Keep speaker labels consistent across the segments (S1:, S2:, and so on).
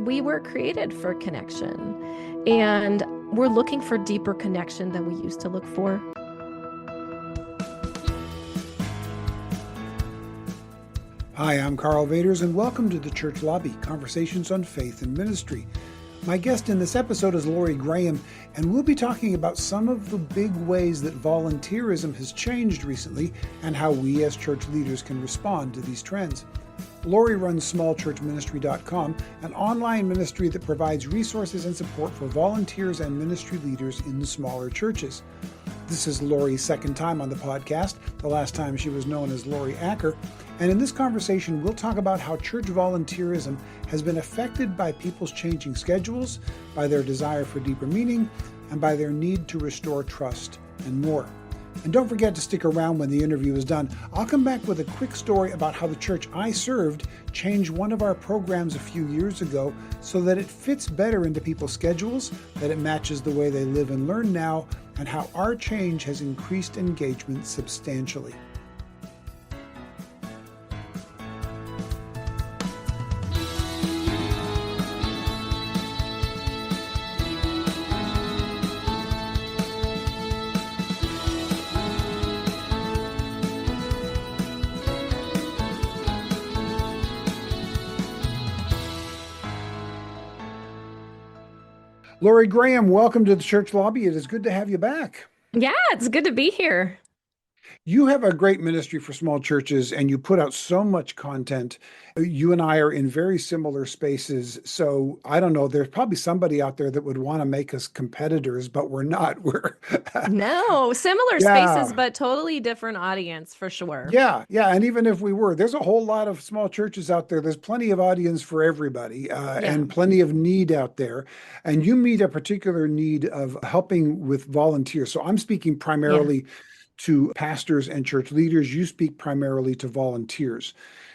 S1: we were created for connection, and we're looking for deeper connection than we used to look for.
S2: Hi, I'm Karl Vaters, and welcome to the Church Lobby, Conversations on Faith and Ministry. My guest in this episode is Laurie Graham, and we'll be talking about some of the big ways that volunteerism has changed recently and how we as church leaders can respond to these trends. Laurie runs smallchurchministry.com, an online ministry that provides resources and support for volunteers and ministry leaders in smaller churches. This is Laurie's second time on the podcast. The last time she was known as Laurie Acker. And in this conversation, we'll talk about how church volunteerism has been affected by people's changing schedules, by their desire for deeper meaning, and by their need to restore trust and more. And don't forget to stick around when the interview is done. I'll come back with a quick story about how the church I served changed one of our programs a few years ago so that it fits better into people's schedules, that it matches the way they live and learn now, and how our change has increased engagement substantially. Laurie Graham, welcome to the Church Lobby. It is good to have you back.
S1: Yeah, it's good to be here.
S2: You have a great ministry for small churches, and you put out so much content. You and I are in very similar spaces. So I don't know, there's probably somebody out there that would want to make us competitors, but we're not.
S1: No, similar spaces,
S2: Yeah.
S1: but totally different audience for sure.
S2: Yeah. And even if we were, there's a whole lot of small churches out there. There's plenty of audience for everybody,
S1: Yeah.
S2: and plenty of need out there. And you meet a particular need of helping with volunteers. So I'm speaking
S1: Yeah.
S2: primarily to pastors and church leaders. You speak primarily to volunteers.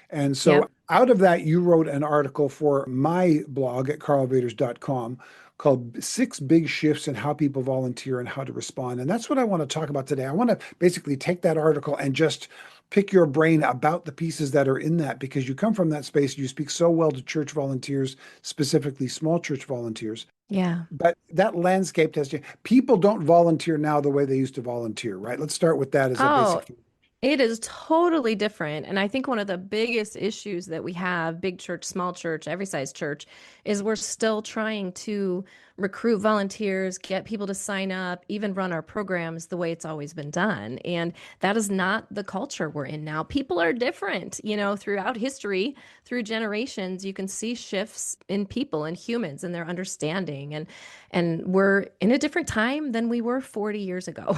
S2: And so
S1: Yep.
S2: out of that, you wrote an article for my blog at karlvaters.com called Six Big Shifts in How People Volunteer and How to Respond. And that's what I want to talk about today. I want to basically take that article and just pick your brain about the pieces that are in that, because you come from that space. You speak so well to church volunteers, specifically small church volunteers.
S1: Yeah.
S2: But that landscape has changed. People don't volunteer now the way they used to volunteer, right? Let's start with that as a
S1: Oh,
S2: basic.
S1: it is totally different. And I think one of the biggest issues that we have, big church, small church, every size church, is we're still trying to recruit volunteers, get people to sign up, even run our programs the way it's always been done. And that is not the culture we're in now. People are different, throughout history, through generations, you can see shifts in people and humans and their understanding. And we're in a different time than we were 40 years ago.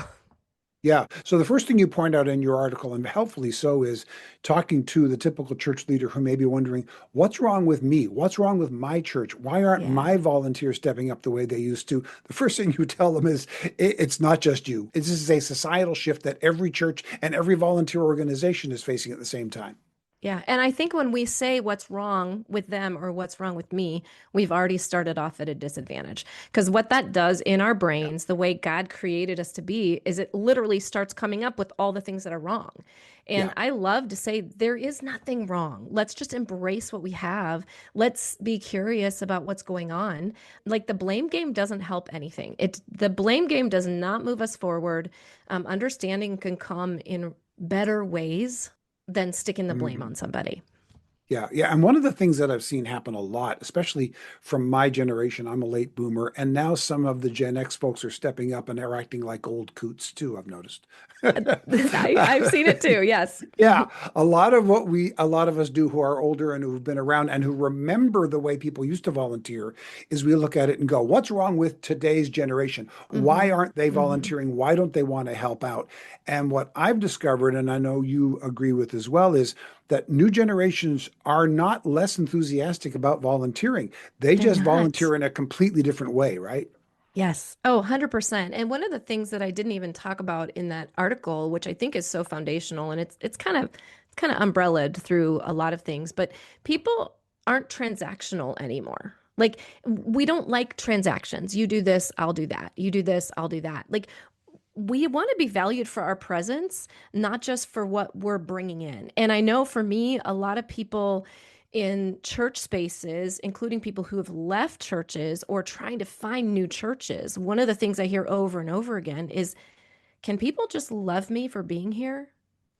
S2: Yeah. So the first thing you point out in your article, and helpfully so, is talking to the typical church leader who may be wondering, what's wrong with me? What's wrong with my church? Why aren't
S1: Yeah.
S2: my volunteers stepping up the way they used to? The first thing you tell them is it's not just you. This is a societal shift that every church and every volunteer organization is facing at the same time.
S1: Yeah. And I think when we say what's wrong with them or what's wrong with me, we've already started off at a disadvantage. Because what that does in our
S2: Yeah.
S1: brains, the way God created us to be, is it literally starts coming up with all the things that are wrong. And
S2: Yeah.
S1: I love to say there is nothing wrong. Let's just embrace what we have. Let's be curious about what's going on. Like the blame game doesn't help anything. The blame game does not move us forward. Understanding can come in better ways than sticking the blame
S2: Mhm.
S1: on somebody.
S2: Yeah. And one of the things that I've seen happen a lot, especially from my generation, I'm a late boomer, and now some of the Gen X folks are stepping up and they're acting like old coots too, I've noticed.
S1: I've seen it too. Yes.
S2: Yeah, a lot of us do who are older and who've been around and who remember the way people used to volunteer is we look at it and go, what's wrong with today's generation? Why
S1: Hmm.
S2: aren't they
S1: Hmm.
S2: volunteering? Why don't they want to help out? And what I've discovered, and I know you agree with as well, is that new generations are not less enthusiastic about volunteering. They
S1: They're
S2: just
S1: not.
S2: volunteer in a completely different way, right?
S1: Yes. Oh, 100%. And one of the things that I didn't even talk about in that article, which I think is so foundational, and it's kind of umbrellaed through a lot of things, but people aren't transactional anymore. Like we don't like transactions. You do this, I'll do that. You do this, I'll do that. Like we want to be valued for our presence, not just for what we're bringing in. And I know for me, a lot of people in church spaces, including people who have left churches or trying to find new churches, one of the things I hear over and over again is, can people just love me for being here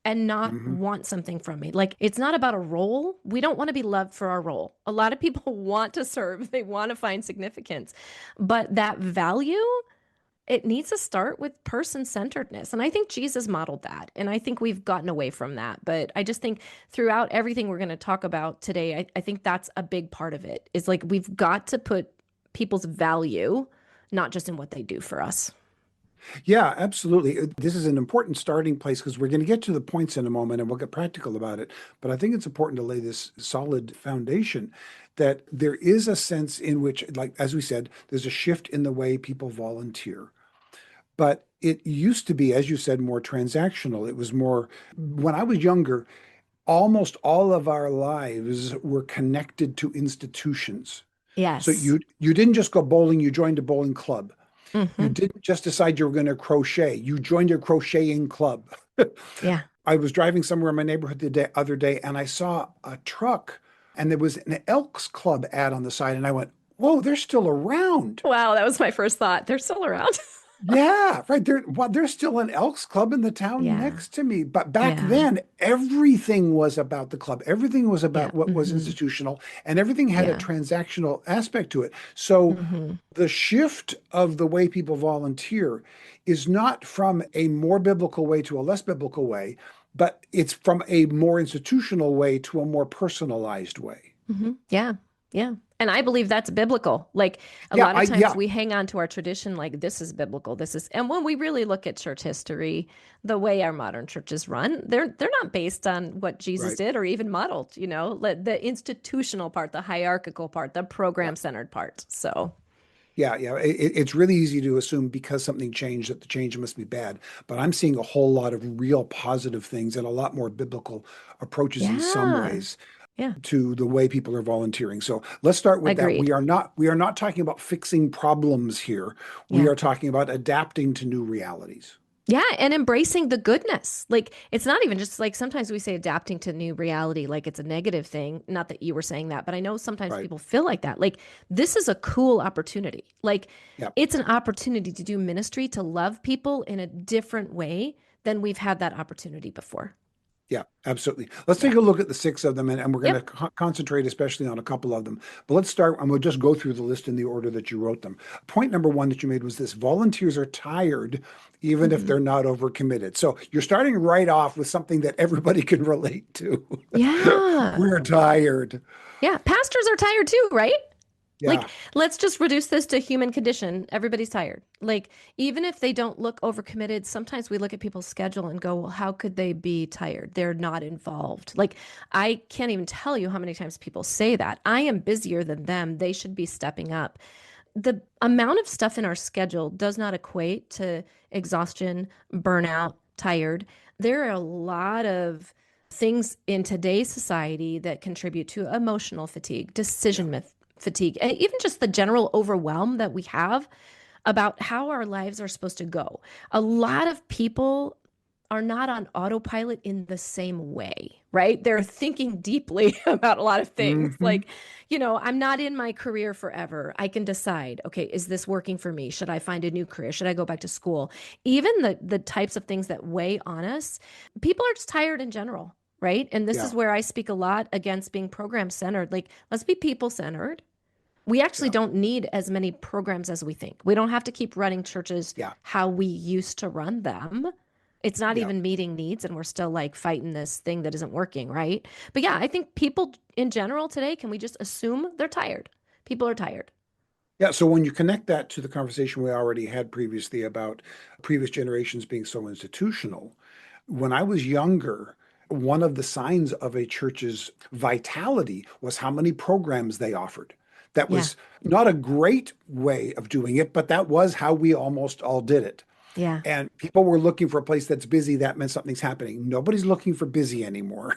S1: and not
S2: Hmm.
S1: want something from me? Like, it's not about a role. We don't want to be loved for our role. A lot of people want to serve, they want to find significance, but that value, it needs to start with person-centeredness. And I think Jesus modeled that. And I think we've gotten away from that. But I just think throughout everything we're going to talk about today, I think that's a big part of it. Is like we've got to put people's value not just in what they do for us.
S2: Yeah, absolutely. This is an important starting place because we're going to get to the points in a moment and we'll get practical about it. But I think it's important to lay this solid foundation that there is a sense in which, like, as we said, there's a shift in the way people volunteer. But it used to be, as you said, more transactional. It was more, when I was younger, almost all of our lives were connected to institutions. So
S1: Yes.
S2: you didn't just go bowling, you joined a bowling club. You
S1: Hmm.
S2: didn't just decide you were going to crochet. You joined a crocheting club.
S1: Yeah.
S2: I was driving somewhere in my neighborhood the other day and I saw a truck and there was an Elks Club ad on the side. And I went, whoa, they're still around.
S1: Wow, that was my first thought. They're still around.
S2: Yeah, right. There's still an Elks Club in the town
S1: Yeah.
S2: next to me. But back
S1: Yeah.
S2: then, everything was about the club. Everything was
S1: Yeah.
S2: about what was
S1: Hmm.
S2: institutional, and everything had a
S1: Yeah.
S2: transactional aspect to it. So
S1: Hmm.
S2: the shift of the way people volunteer is not from a more biblical way to a less biblical way, but it's from a more institutional way to a more personalized way.
S1: Hmm. Yeah. Yeah. And I believe that's biblical. Like a
S2: Yeah,
S1: lot of times
S2: yeah,
S1: we hang on to our tradition, like this is biblical. This is, and when we really look at church history, the way our modern churches run, they're not based on what Jesus
S2: right.
S1: did or even modeled, the institutional part, the hierarchical part, the
S2: Yeah.
S1: program centered part. So
S2: Yeah, yeah. It's really easy to assume because something changed that the change must be bad. But I'm seeing a whole lot of real positive things and a lot more biblical approaches in some
S1: yeah.
S2: ways
S1: Yeah.
S2: to the way people are volunteering. So let's start with that.
S1: Agreed.
S2: We are not talking about fixing problems here. We
S1: Yeah.
S2: are talking about adapting to new realities.
S1: Yeah, and embracing the goodness. Like it's not even just like sometimes we say adapting to new reality like it's a negative thing. Not that you were saying that, but I know sometimes
S2: Right.
S1: people feel like that. Like this is a cool opportunity. Like
S2: Yeah.
S1: it's an opportunity to do ministry, to love people in a different way than we've had that opportunity before.
S2: Yeah, absolutely. Let's take
S1: Yeah.
S2: a look at the six of them, and we're going to
S1: Yep.
S2: concentrate especially on a couple of them. But let's start, and we'll just go through the list in the order that you wrote them. Point number one that you made was this: volunteers are tired, even if
S1: Hmm.
S2: they're not overcommitted. So you're starting right off with something that everybody can relate to.
S1: Yeah.
S2: We're tired.
S1: Yeah. Pastors are tired too, right? Like,
S2: Yeah,
S1: let's just reduce this to human condition. Everybody's tired. Like, even if they don't look overcommitted, sometimes we look at people's schedule and go, well, how could they be tired? They're not involved. Like, I can't even tell you how many times people say that. I am busier than them. They should be stepping up. The amount of stuff in our schedule does not equate to exhaustion, burnout, tired. There are a lot of things in today's society that contribute to emotional fatigue,
S2: yeah,
S1: fatigue, and even just the general overwhelm that we have about how our lives are supposed to go. A lot of people are not on autopilot in the same way, right? They're thinking deeply about a lot of things.
S2: hmm,
S1: Like, I'm not in my career forever. I can decide, okay, is this working for me? Should I find a new career? Should I go back to school? Even the types of things that weigh on us, people are just tired in general, right? And this
S2: yeah,
S1: is where I speak a lot against being program centered. Like, let's be people centered. We actually
S2: yeah,
S1: don't need as many programs as we think. We don't have to keep running churches
S2: yeah,
S1: how we used to run them. It's not
S2: yeah.
S1: even meeting needs, and we're still like fighting this thing that isn't working, right? But yeah, I think people in general today, can we just assume they're tired? People are tired.
S2: Yeah, so when you connect that to the conversation we already had previously about previous generations being so institutional, when I was younger, one of the signs of a church's vitality was how many programs they offered. That
S1: Yeah.
S2: was not a great way of doing it, but that was how we almost all did it.
S1: Yeah.
S2: And people were looking for a place that's busy. That meant something's happening. Nobody's looking for busy anymore.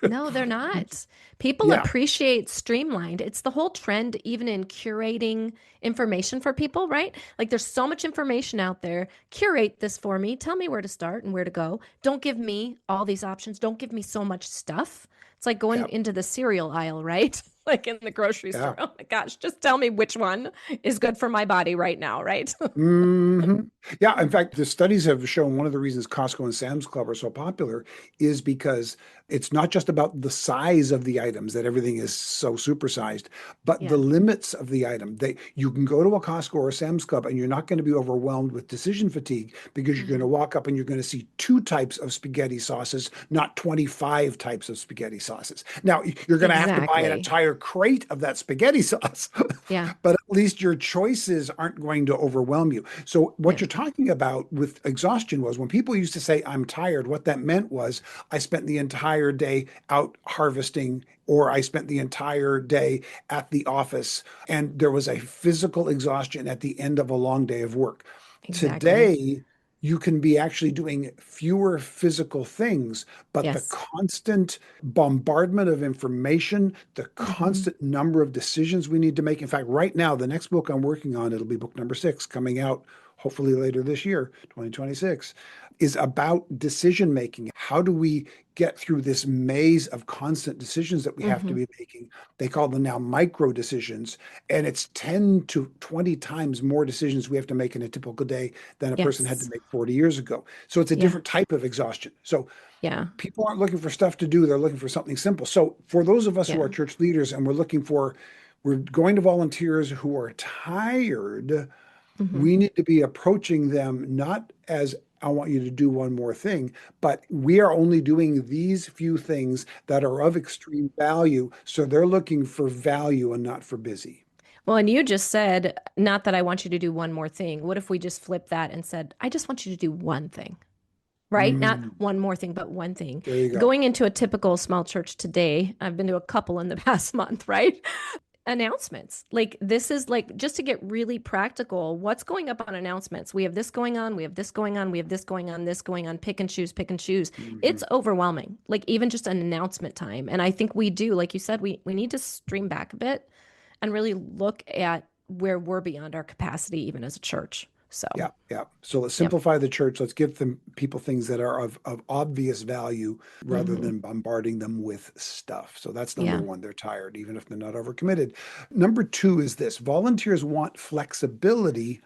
S1: No, they're not. People
S2: Yeah,
S1: appreciate streamlined. It's the whole trend, even in curating information for people, right? Like there's so much information out there. Curate this for me. Tell me where to start and where to go. Don't give me all these options. Don't give me so much stuff. It's like
S2: Yeah.
S1: going into the cereal aisle, right? Like in the grocery store.
S2: Yeah.
S1: Oh my gosh, just tell me which one is good for my body right now, right?
S2: hmm Yeah, in fact, the studies have shown one of the reasons Costco and Sam's Club are so popular is because it's not just about the size of the items that everything is so supersized, but the
S1: Yeah.
S2: limits of the item. You can go to a Costco or a Sam's Club and you're not going to be overwhelmed with decision fatigue because you're going to
S1: Hmm.
S2: walk up and you're going to see two types of spaghetti sauces, not 25 types of spaghetti sauces. Now, you're going to have to buy an
S1: Exactly.
S2: entire crate of that spaghetti sauce,
S1: Yeah.
S2: but at least your choices aren't going to overwhelm you. So what
S1: Yeah.
S2: you're talking about with exhaustion was when people used to say, I'm tired, what that meant was I spent the entire day out harvesting or I spent the entire day at the office and there was a physical exhaustion at the end of a long day of work.
S1: Exactly.
S2: Today, you can be actually doing fewer physical things, but the
S1: Yes.
S2: constant bombardment of information, the
S1: Hmm.
S2: constant number of decisions we need to make. In fact, right now, the next book I'm working on, it'll be book number 6 coming out hopefully later this year, 2026, is about decision making. How do we get through this maze of constant decisions that we have to
S1: Hmm.
S2: be making? They call them now micro decisions, and it's 10 to 20 times more decisions we have to make in a typical day than a person had to
S1: Yes.
S2: make 40 years ago. So it's a
S1: Yeah.
S2: different type of exhaustion. So
S1: Yeah.
S2: people aren't looking for stuff to do, they're looking for something simple. So for those of us who
S1: Yeah.
S2: are church leaders and we're going to volunteers who are tired,
S1: Hmm.
S2: we need to be approaching them not as I want you to do one more thing, but we are only doing these few things that are of extreme value. So they're looking for value and not for busy.
S1: Well, and you just said, not that I want you to do one more thing. What if we just flip that and said, I just want you to do one thing, right? Not
S2: Mm,
S1: one more thing, but one thing.
S2: there you go.
S1: Going into a typical small church today, I've been to a couple in the past month, right? Announcements. Like this is like just to get really practical, what's going up on announcements? We have this going on, we have this going on, we have this going on, this going on, pick and choose, pick and choose.
S2: hmm
S1: It's overwhelming. Like even just an announcement time. And I think we do, like you said, we need to stream back a bit and really look at where we're beyond our capacity even as a church. So,
S2: Yeah, yeah. So let's
S1: yep.
S2: simplify the church. Let's give them people things that are of obvious value rather
S1: Hmm.
S2: than bombarding them with stuff. So that's number
S1: Yeah.
S2: one. They're tired, even if they're not overcommitted. Number two is this: volunteers want flexibility,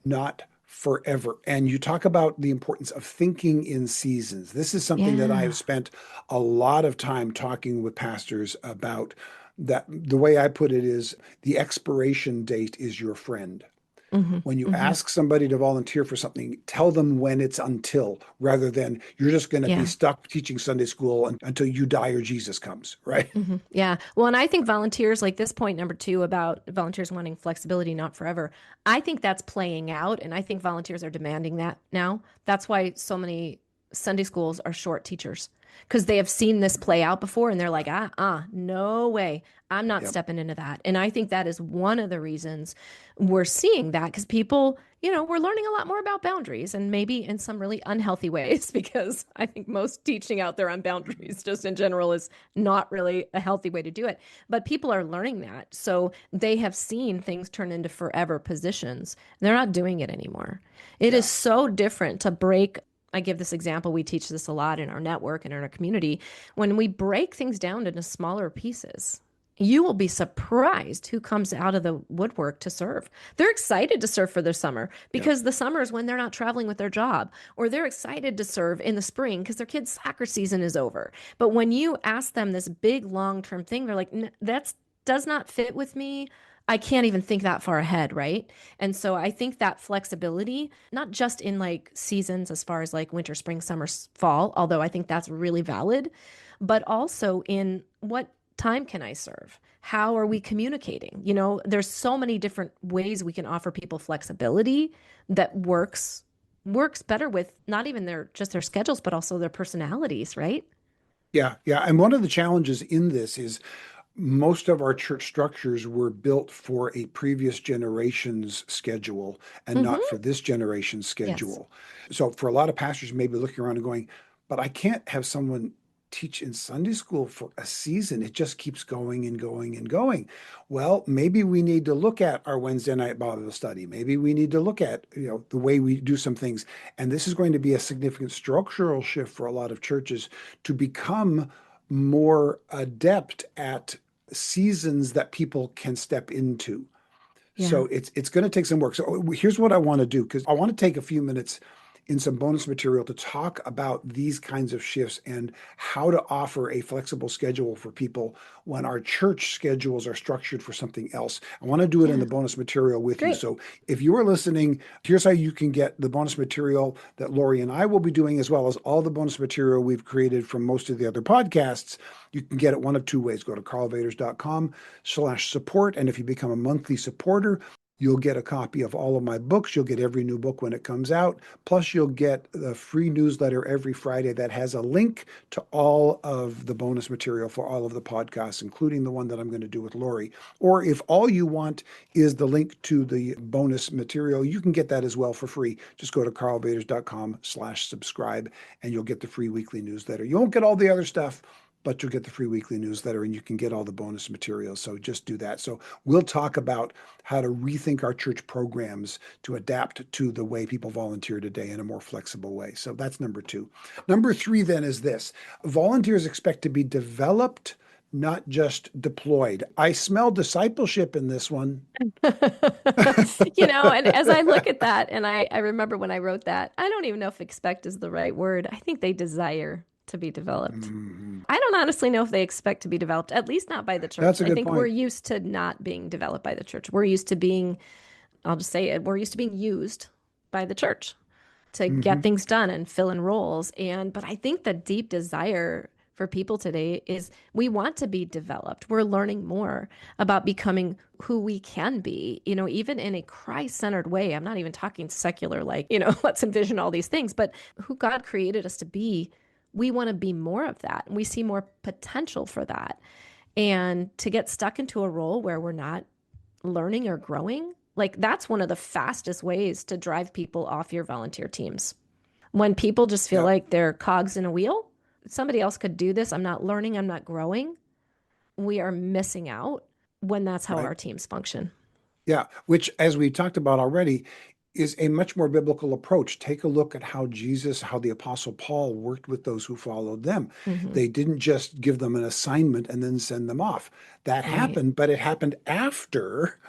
S2: not forever. And you talk about the importance of thinking in seasons. This is something that I have
S1: Yeah.
S2: spent a lot of time talking with pastors about. That the way I put it is the expiration date is your friend.
S1: Hmm.
S2: When you
S1: Hmm.
S2: ask somebody to volunteer for something, tell them when it's until, rather than you're just going to be
S1: Yeah.
S2: stuck teaching Sunday school until you die or Jesus comes, right?
S1: Hmm. Yeah. Well, and I think volunteers, like this point number two about volunteers wanting flexibility, not forever, I think that's playing out. And I think volunteers are demanding that now. That's why so many Sunday schools are short teachers because they have seen this play out before and they're like, no way. I'm not
S2: Yep.
S1: stepping into that. And I think that is one of the reasons we're seeing that because people, we're learning a lot more about boundaries and maybe in some really unhealthy ways because I think most teaching out there on boundaries just in general is not really a healthy way to do it. But people are learning that. So they have seen things turn into forever positions. They're not doing it anymore. It is
S2: Yeah.
S1: so different to break. I give this example. We teach this a lot in our network and in our community. When we break things down into smaller pieces, you will be surprised who comes out of the woodwork to serve. They're excited to serve for their summer
S2: Yep.
S1: because the summer is when they're not traveling with their job, or they're excited to serve in the spring because their kids' soccer season is over. But when you ask them this big long term thing, they're like, "That's does not fit with me. I can't even think that far ahead, right?" And so I think that flexibility, not just in like seasons as far as like winter, spring, summer, fall, although I think that's really valid, but also in what time can I serve? How are we communicating? There's so many different ways we can offer people flexibility that works better with not even their schedules, but also their personalities, right?
S2: Yeah. Yeah. And one of the challenges in this is most of our church structures were built for a previous generation's schedule and not
S1: Mm-hmm.
S2: for this generation's
S1: Yes.
S2: schedule. So for a lot of pastors, maybe looking around and going, but I can't have someone teach in Sunday school for a season. It just keeps going and going and going. Well, maybe we need to look at our Wednesday night Bible study. Maybe we need to look at, the way we do some things. And this is going to be a significant structural shift for a lot of churches to become more adept at seasons that people can step into.
S1: Yeah.
S2: So it's going to take some work. So here's what I want to do, because I want to take a few minutes in some bonus material to talk about these kinds of shifts and how to offer a flexible schedule for people when our church schedules are structured for something else. I want to do it in
S1: Yeah.
S2: the bonus material with you.
S1: Great.
S2: So if you are listening, here's how you can get the bonus material that Laurie and I will be doing, as well as all the bonus material we've created from most of the other podcasts. You can get it one of two ways. Go to karlvaters.com/support. And if you become a monthly supporter, you'll get a copy of all of my books. You'll get every new book when it comes out. Plus, you'll get the free newsletter every Friday that has a link to all of the bonus material for all of the podcasts, including the one that I'm going to do with Laurie. Or if all you want is the link to the bonus material, you can get that as well for free. Just go to karlvaters.com/subscribe and you'll get the free weekly newsletter. You won't get all the other stuff, but you'll get the free weekly newsletter and you can get all the bonus materials. So just do that. So we'll talk about how to rethink our church programs to adapt to the way people volunteer today in a more flexible way. So that's number two. Number three then is this: volunteers expect to be developed, not just deployed. I smell discipleship in this one.
S1: And as I look at that, and I remember when I wrote that, I don't even know if expect is the right word. I think they desire to be developed.
S2: Mhm.
S1: I don't honestly know if they expect to be developed, at least not by the
S2: That's
S1: church.
S2: a
S1: I
S2: good
S1: think we're
S2: point.
S1: used to not being developed by the church. We're used to being, I'll just say it, we're used to being used by the church to get
S2: Hmm.
S1: things done and fill in roles. But I think the deep desire for people today is we want to be developed. We're learning more about becoming who we can be, even in a Christ-centered way. I'm not even talking secular, like, let's envision all these things, but who God created us to be. We want to be more of that. And we see more potential for that. And to get stuck into a role where we're not learning or growing, like that's one of the fastest ways to drive people off your volunteer teams. When people just feel
S2: Yeah.
S1: like they're cogs in a wheel, somebody else could do this. I'm not learning, I'm not growing. We are missing out when that's how
S2: Right.
S1: our teams function.
S2: Yeah, which, as we talked about already, is a much more biblical approach. Take a look at how Jesus, how the Apostle Paul worked with those who followed them.
S1: Hmm.
S2: They didn't just give them an assignment and then send them off. That
S1: Right.
S2: happened, but it happened after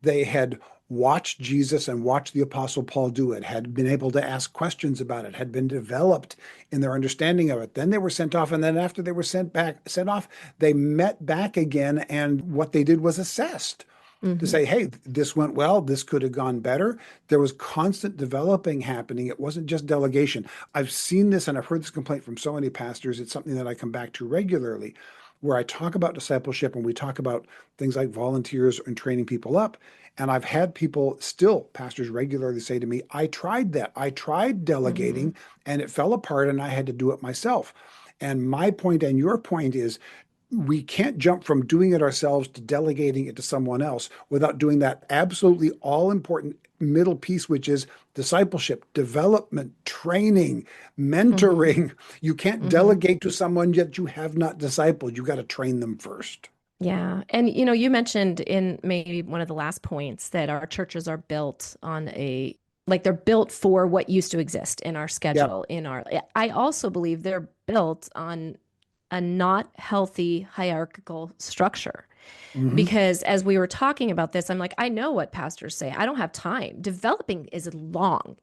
S2: they had watched Jesus and watched the Apostle Paul do it, had been able to ask questions about it, had been developed in their understanding of it. Then they were sent off, and then after they were sent off, they met back again, and what they did was assessed to
S1: Hmm.
S2: say, hey, this went well, this could have gone better. There was constant developing happening. It wasn't just delegation. I've seen this and I've heard this complaint from so many pastors. It's something that I come back to regularly, where I talk about discipleship and we talk about things like volunteers and training people up. And I've had people, still pastors, regularly say to me, I tried that. I tried
S1: Hmm.
S2: delegating and it fell apart and I had to do it myself. And my point and your point is, we can't jump from doing it ourselves to delegating it to someone else without doing that absolutely all important middle piece, which is discipleship, development, training,
S1: Hmm.
S2: mentoring. You can't
S1: Hmm.
S2: delegate to someone yet you have not discipled. You got to train them first.
S1: Yeah. And you mentioned in maybe one of the last points that our churches are built on like they're built for what used to exist in our
S2: Yep.
S1: schedule, I also believe they're built on a not healthy hierarchical structure.
S2: Hmm.
S1: Because as we were talking about this, I'm like, I know what pastors say. I don't have time. Developing is long.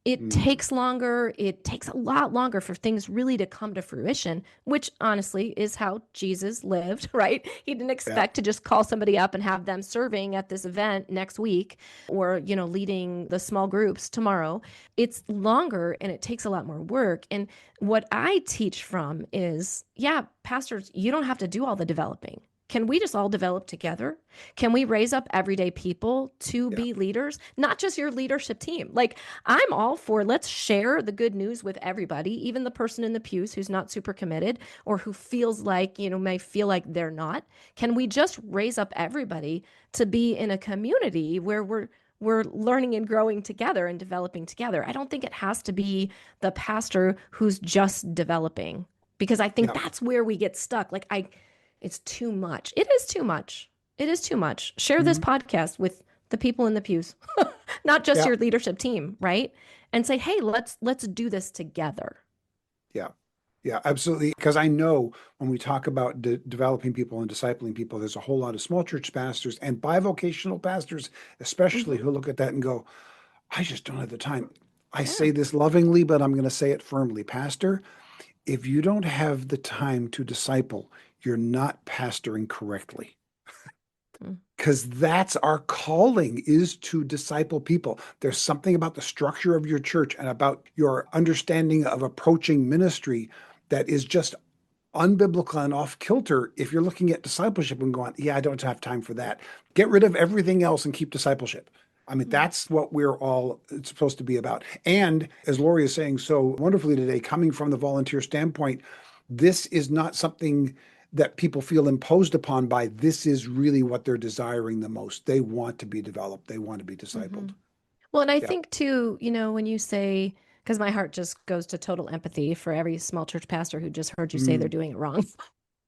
S1: It
S2: Mm.
S1: takes longer. It takes a lot longer for things really to come to fruition, which honestly is how Jesus lived, right? He didn't
S2: Yeah.
S1: expect to just call somebody up and have them serving at this event next week or, leading the small groups tomorrow. It's longer and it takes a lot more work. And what I teach from is, yeah, pastors, you don't have to do all the developing. Can we just all develop together? Can we raise up everyday people to
S2: Yeah.
S1: be leaders? Not just your leadership team. Like, I'm all for let's share the good news with everybody, even the person in the pews who's not super committed or who feels like, may feel like they're not. Can we just raise up everybody to be in a community where we're learning and growing together and developing together? I don't think it has to be the pastor who's just developing because I think
S2: Yeah.
S1: that's where we get stuck. It's too much. It is too much. It is too much. Share this
S2: Mhm.
S1: podcast with the people in the pews, not just
S2: Yeah.
S1: your leadership team, right? And say, "Hey, let's do this together."
S2: Yeah. Yeah, absolutely. Because I know when we talk about developing people and discipling people, there's a whole lot of small church pastors and bivocational pastors, especially,
S1: Hmm.
S2: who look at that and go, I just don't have the time. I
S1: Yeah.
S2: say this lovingly, but I'm going to say it firmly. Pastor, if you don't have the time to disciple, you're not pastoring correctly.
S1: Mm.
S2: Because that's our calling, is to disciple people. There's something about the structure of your church and about your understanding of approaching ministry that is just unbiblical and off kilter if you're looking at discipleship and going, yeah, I don't have time for that. Get rid of everything else and keep discipleship. I mean,
S1: Mm.
S2: that's what we're all supposed to be about. And as Laurie is saying so wonderfully today, coming from the volunteer standpoint, this is not something that people feel imposed upon by. This is really what they're desiring the most. They want to be developed, they want to be
S1: Hmm.
S2: discipled.
S1: Well, and I
S2: Yeah.
S1: think too, when you say, because my heart just goes to total empathy for every small church pastor who just heard you say they're
S2: Mm.
S1: doing it wrong.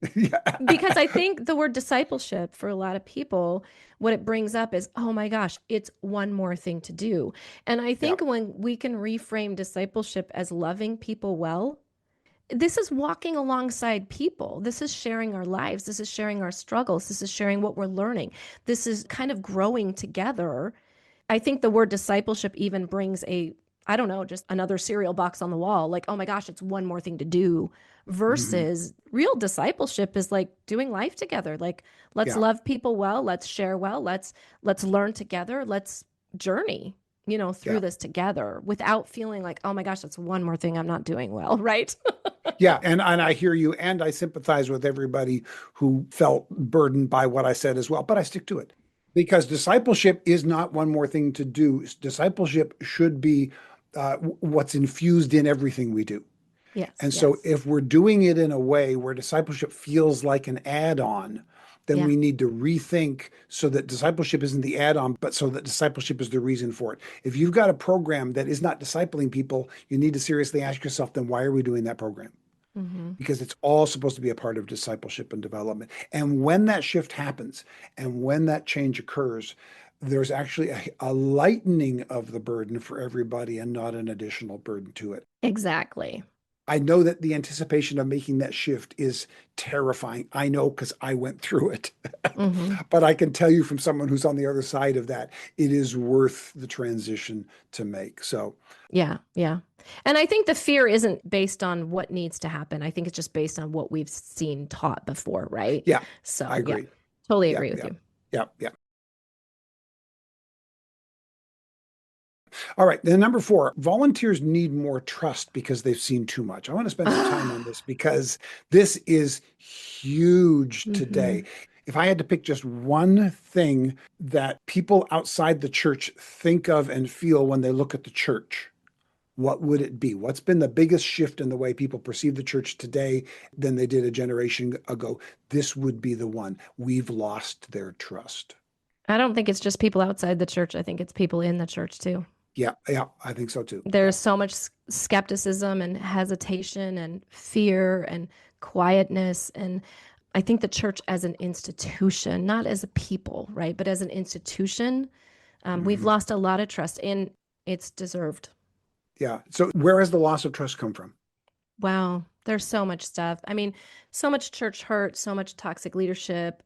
S1: Because
S2: Yeah.
S1: I think the word discipleship for a lot of people, what it brings up is, oh my gosh, it's one more thing to do. And I
S2: Yeah.
S1: think when we can reframe discipleship as loving people well, this is walking alongside people. This is sharing our lives. This is sharing our struggles. This is sharing what we're learning. This is kind of growing together. I think the word discipleship even brings I don't know, just another cereal box on the wall. Like, oh my gosh, it's one more thing to do.
S2: Mhm.
S1: Versus real discipleship is like doing life together. Like, let's
S2: Yeah.
S1: love people well, let's share well, let's learn together, let's journey, through
S2: Yeah.
S1: this together without feeling like, oh my gosh, that's one more thing I'm not doing well, right?
S2: Yeah, and I hear you, and I sympathize with everybody who felt burdened by what I said as well, but I stick to it because discipleship is not one more thing to do. Discipleship should be what's infused in everything we do.
S1: Yes,
S2: And so
S1: yes.
S2: if we're doing it in a way where discipleship feels like an add-on, then
S1: Yeah.
S2: we need to rethink so that discipleship isn't the add-on, but so that discipleship is the reason for it. If you've got a program that is not discipling people, you need to seriously ask yourself, then why are we doing that program?
S1: Hmm.
S2: Because it's all supposed to be a part of discipleship and development. And when that shift happens and when that change occurs, there's actually a lightening of the burden for everybody and not an additional burden to it.
S1: Exactly.
S2: I know that the anticipation of making that shift is terrifying. I know because I went through it.
S1: Hmm.
S2: But I can tell you from someone who's on the other side of that, it is worth the transition to make. So,
S1: Yeah, yeah. And I think the fear isn't based on what needs to happen. I think it's just based on what we've seen taught before, right?
S2: yeah, I
S1: So, yeah,
S2: agree.
S1: totally
S2: Yeah,
S1: agree with
S2: yeah,
S1: you.
S2: yeah, yeah. All right. Then number four, volunteers need more trust because they've seen too much. I want to spend some time on this because this is huge today.
S1: Hmm.
S2: If I had to pick just one thing that people outside the church think of and feel when they look at the church, what would it be? What's been the biggest shift in the way people perceive the church today than they did a generation ago? This would be the one. We've lost their trust.
S1: I don't think it's just people outside the church. I think it's people in the church too.
S2: Yeah, yeah, I think so too. Yeah.
S1: There's so much skepticism and hesitation and fear and quietness. And I think the church as an institution, not as a people, right? But as an institution, we've
S2: Mhm.
S1: lost a lot of trust and it's deserved.
S2: Yeah. So where has the loss of trust come from?
S1: Wow, there's so much stuff. I mean, so much church hurt, so much toxic leadership,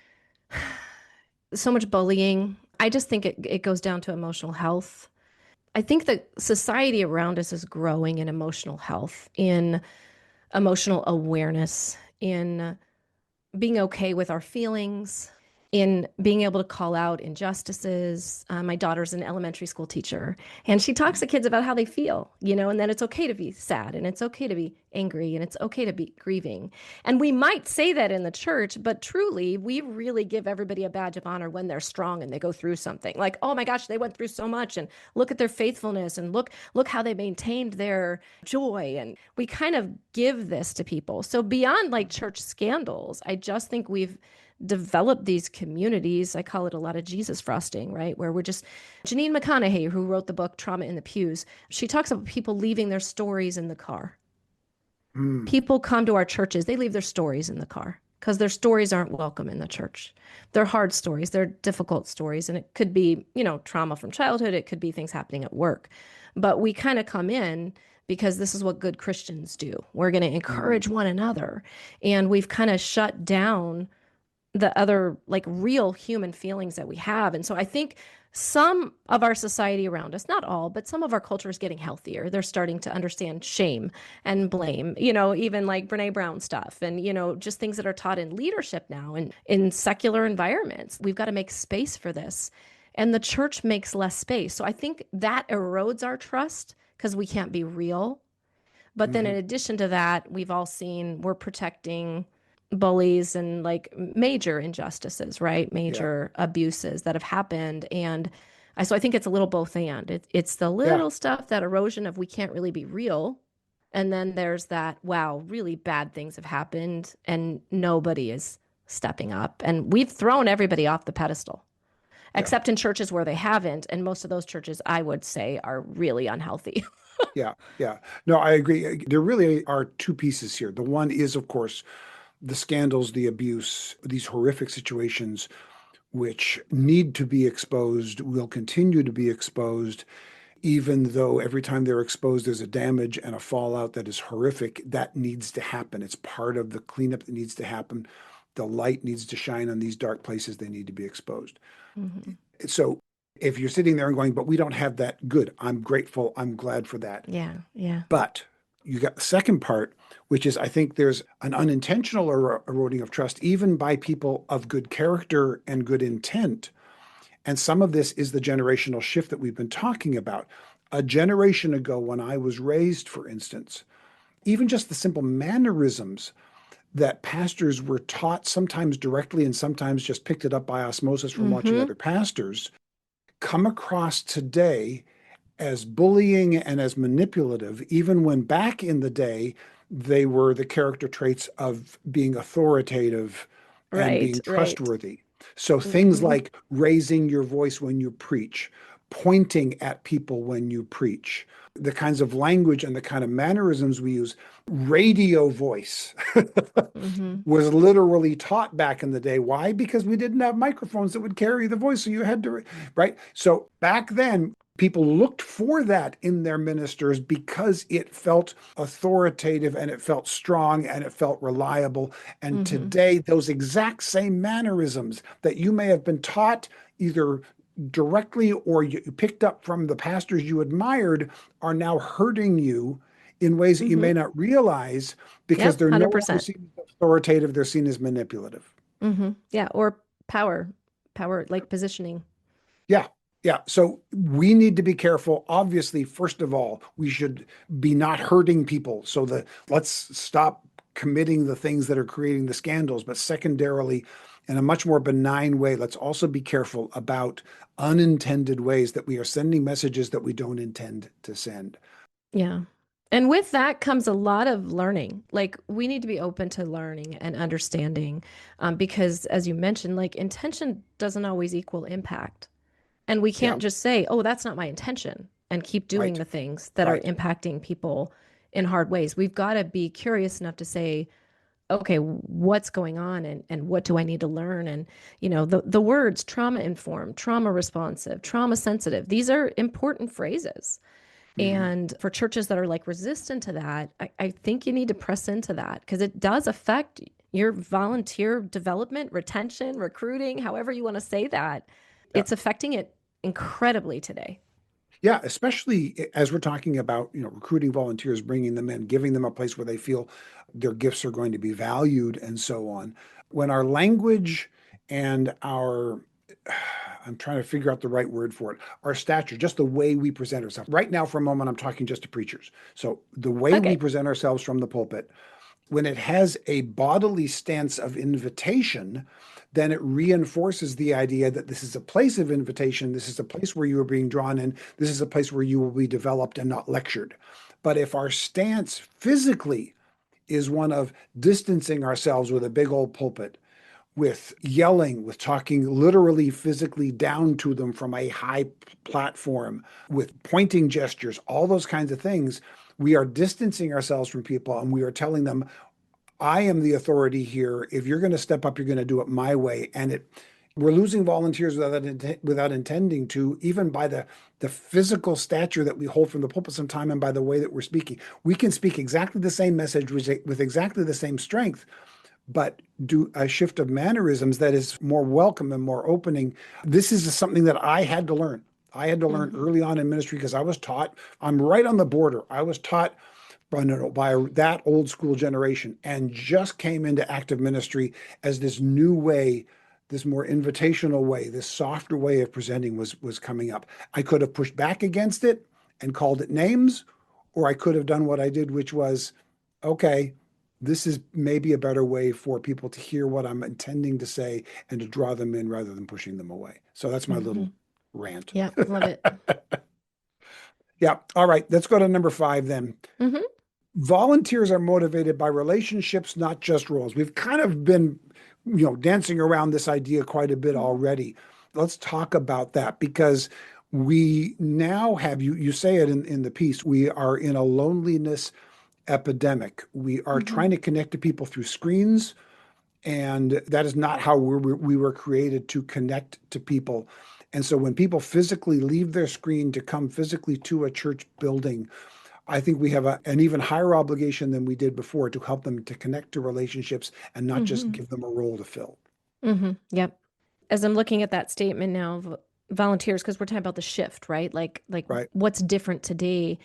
S1: so much bullying. I just think it goes down to emotional health. I think the society around us is growing in emotional health, in emotional awareness, in being okay with our feelings, in being able to call out injustices. My daughter's an elementary school teacher, and she talks to kids about how they feel, and then it's okay to be sad, and it's okay to be angry, and it's okay to be grieving. And we might say that in the church, but truly, we really give everybody a badge of honor when they're strong and they go through something. Like, oh my gosh, they went through so much, and look at their faithfulness, and look how they maintained their joy. And we kind of give this to people. So beyond like church scandals, I just think we've developed these communities. I call it a lot of Jesus frosting, right? Where we're just Janine McConaughey, who wrote the book Trauma in the Pews, she talks about people leaving their stories in the car.
S2: Mm,
S1: People come to our churches, they leave their stories in the car because their stories aren't welcome in the church. They're hard stories, they're difficult stories, and it could be, trauma from childhood, it could be things happening at work. But we kind of come in because this is what good Christians do. We're going to
S2: Mhm.
S1: encourage one another. And we've kind of shut down the other like real human feelings that we have. And so I think some of our society around us, not all, but some of our culture is getting healthier. They're starting to understand shame and blame, even like Brene Brown stuff and, just things that are taught in leadership now and in secular environments. We've got to make space for this. And the church makes less space. So I think that erodes our trust because we can't be real. But then in
S2: Mhm.
S1: addition to that, we've all seen we're protecting bullies and like major injustices, right?
S2: Yeah.
S1: Major abuses that have happened. And so I think it's a little both and. It's the
S2: Yeah.
S1: little stuff, that erosion of we can't really be real. And then there's that, wow, really bad things have happened and nobody is stepping up. And we've thrown everybody off the pedestal,
S2: Yeah.
S1: except in churches where they haven't. And most of those churches, I would say, are really unhealthy.
S2: Yeah. Yeah. No, I agree. There really are two pieces here. The one is, of course, the scandals, the abuse, these horrific situations which need to be exposed, will continue to be exposed, even though every time they're exposed, there's a damage and a fallout that is horrific. That needs to happen. It's part of the cleanup that needs to happen. The light needs to shine on these dark places. They need to be exposed.
S1: Hmm.
S2: So if you're sitting there and going, but we don't have that, good. I'm grateful. I'm glad for that.
S1: Yeah, yeah.
S2: But you got the second part, which is I think there's an unintentional eroding of trust, even by people of good character and good intent. And some of this is the generational shift that we've been talking about. A generation ago, when I was raised, for instance, even just the simple mannerisms that pastors were taught, sometimes directly and sometimes just picked it up by osmosis from watching
S1: Hmm.
S2: other pastors, come across today as bullying and as manipulative, even when back in the day they were the character traits of being authoritative and
S1: Right,
S2: being
S1: right.
S2: trustworthy. So things
S1: Hmm.
S2: like raising your voice when you preach, pointing at people when you preach, the kinds of language and the kind of mannerisms we use, radio voice
S1: Hmm.
S2: was literally taught back in the day. Why? Because we didn't have microphones that would carry the voice. So you had to, right? So back then, people looked for that in their ministers because it felt authoritative and it felt strong and it felt reliable. And
S1: Hmm.
S2: today, those exact same mannerisms that you may have been taught either directly or you picked up from the pastors you admired are now hurting you in ways that you may
S1: Hmm.
S2: not realize because
S1: Yep,
S2: they're no longer
S1: 100%.
S2: seen as authoritative, they're seen as manipulative.
S1: Yeah, or power like positioning.
S2: Yeah. Yeah. So we need to be careful. Obviously, first of all, we should be not hurting people. So let's stop committing the things that are creating the scandals. But secondarily, in a much more benign way, let's also be careful about unintended ways that we are sending messages that we don't intend to send.
S1: Yeah. And with that comes a lot of learning. Like we need to be open to learning and understanding, because as you mentioned, like intention doesn't always equal impact. And we
S2: Yeah.
S1: can't just say, oh, that's not my intention, and keep doing
S2: Right.
S1: the things that are
S2: Right.
S1: impacting people in hard ways. We've got to be curious enough to say, okay, what's going on and what do I need to learn? And, the words trauma informed, trauma responsive, trauma sensitive, these are important phrases.
S2: Mhm.
S1: And for churches that are like resistant to that, I think you need to press into that because it does affect your volunteer development, retention, recruiting, however you want to say that.
S2: Yeah.
S1: It's affecting it incredibly today.
S2: Yeah, especially as we're talking about, recruiting volunteers, bringing them in, giving them a place where they feel their gifts are going to be valued and so on. When our language and our, I'm trying to figure out the right word for it, our stature, just the way we present ourselves. Right now, for a moment, I'm talking just to preachers. So the way we
S1: Okay.
S2: present ourselves from the pulpit, when it has a bodily stance of invitation, then it reinforces the idea that this is a place of invitation. This is a place where you are being drawn in. This is a place where you will be developed and not lectured. But if our stance physically is one of distancing ourselves with a big old pulpit, with yelling, with talking literally physically down to them from a high platform, with pointing gestures, all those kinds of things, we are distancing ourselves from people and we are telling them, I am the authority here. If you're going to step up, you're going to do it my way. And We're losing volunteers without intending to, even by the physical stature that we hold from the pulpit sometime and by the way that we're speaking. We can speak exactly the same message with exactly the same strength, but do a shift of mannerisms that is more welcome and more opening. This is something that I had to learn. I had to learn
S1: Hmm.
S2: early on in ministry because I was taught, I'm right on the border. I was taught by that old school generation and just came into active ministry as this new way, this more invitational way, this softer way of presenting was coming up. I could have pushed back against it and called it names, or I could have done what I did, which was, okay, this is maybe a better way for people to hear what I'm intending to say and to draw them in rather than pushing them away. So that's my
S1: Hmm.
S2: little rant.
S1: Yeah, love it.
S2: Yeah. All right. Let's go to number 5 then.
S1: Hmm.
S2: Volunteers are motivated by relationships, not just roles. We've kind of been, dancing around this idea quite a bit already. Let's talk about that because we now have, you say it in the piece, we are in a loneliness epidemic. We are
S1: Hmm.
S2: trying to connect to people through screens, and that is not how we were created to connect to people. And so when people physically leave their screen to come physically to a church building, I think we have an even higher obligation than we did before to help them to connect to relationships and not just
S1: Hmm.
S2: give them a role to fill.
S1: Yep. As I'm looking at that statement now of volunteers, because we're talking about the shift, right? Like
S2: Right.
S1: what's different today.